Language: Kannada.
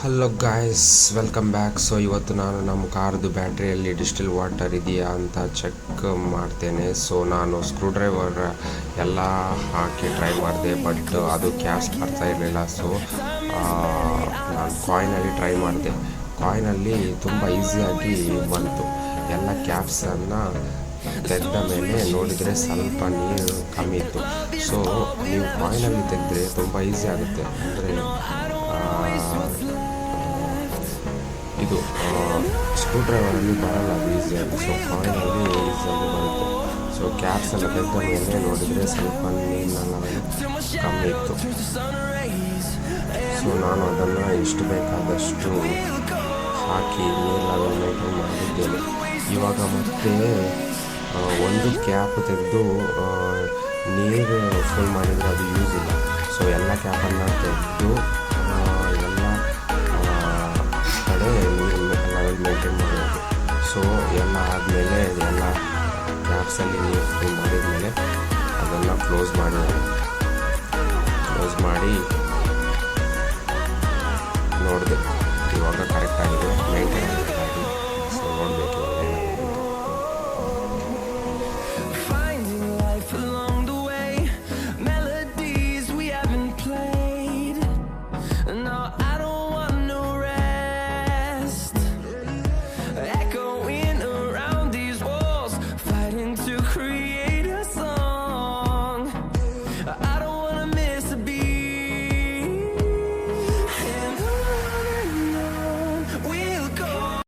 Hello guys, welcome back. So ಇವತ್ತು ನಾನು ನಮ್ಮ ಕಾರ್ದು ಬ್ಯಾಟ್ರಿಯಲ್ಲಿ ಡಿಸ್ಟಿಲ್ ವಾಟರ್ ಇದೆಯಾ ಅಂತ ಚೆಕ್ ಮಾಡ್ತೇನೆ. ಸೊ ನಾನು ಸ್ಕ್ರೂ ಡ್ರೈವರ್ ಎಲ್ಲ ಹಾಕಿ ಟ್ರೈ ಮಾಡಿದೆ, ಬಟ್ ಅದು ಕ್ಯಾಪ್ಸ್ ಬರ್ತಾ ಇರಲಿಲ್ಲ. ಸೊ ನಾನು ಕಾಯಿನಲ್ಲಿ ಟ್ರೈ ಮಾಡಿದೆ. ಕಾಯಿನಲ್ಲಿ ತುಂಬ ಈಸಿಯಾಗಿ ಬಂತು. ಎಲ್ಲ ಕ್ಯಾಪ್ಸನ್ನು ತೆಗೆದ ಮೇಲೆ ನೋಡಿದರೆ ಸ್ವಲ್ಪ ನೀರು ಕಮ್ಮಿ ಇತ್ತು. ಸೊ ನೀವು ಕಾಯಿನಲ್ಲಿ ತೆಗೆದ್ರೆ ತುಂಬ ಈಸಿ ಆಗುತ್ತೆ. ಅಂದರೆ ಇದು ಸ್ಕ್ರೂ ಡ್ರೈವರಲ್ಲಿ ಬರಲ್ಲ ಅದು ಈಸಿಯಾಗಿ. ಸೊ ಕಾಯಿನಲ್ಲಿ ಈಸಿಯಾಗಿ ಬರುತ್ತೆ. ಸೊ ಕ್ಯಾಪ್ಸ್ ಎಲ್ಲ ತೆಗೆದ ಮೇಲೆ ನೋಡಿದರೆ ಸ್ವಲ್ಪ ನೀರಿನ ಕಮ್ಮಿ ಇತ್ತು. ಸೊ ನಾನು ಅದನ್ನು ಎಷ್ಟು ಬೇಕಾದಷ್ಟು ಹಾಕಿ ನೀರು ಲೆವೆಲ್ ಮೇಂಟೈನ್ ಮಾಡಿದ್ದೇನೆ. ಇವಾಗ ಮತ್ತೆ ಒಂದು ಕ್ಯಾಪ್ ತೆಗೆದು ನೀರು ಫುಲ್ ಮಾಡಿದರೆ ಅದು ಯೂಸ್ ಇಲ್ಲ. ಸೊ ಎಲ್ಲ ಕ್ಯಾಪನ್ನು ತೆಗೆದು ಎಲ್ಲ ಕಡೆ ನೀರು ಲೆವೆಲ್ ಮೇಂಟೈನ್ ಮಾಡಬೇಕು. ಸೊ ಎಲ್ಲ ಆದಮೇಲೆ ಎಲ್ಲ ಕ್ಯಾಪ್ಸಲ್ಲಿ ನೀರು ಫುಲ್ ಮಾಡಿದ ಮೇಲೆ ಅದನ್ನು ಕ್ಲೋಸ್ ಮಾಡಿ ನೋಡಿದೆ.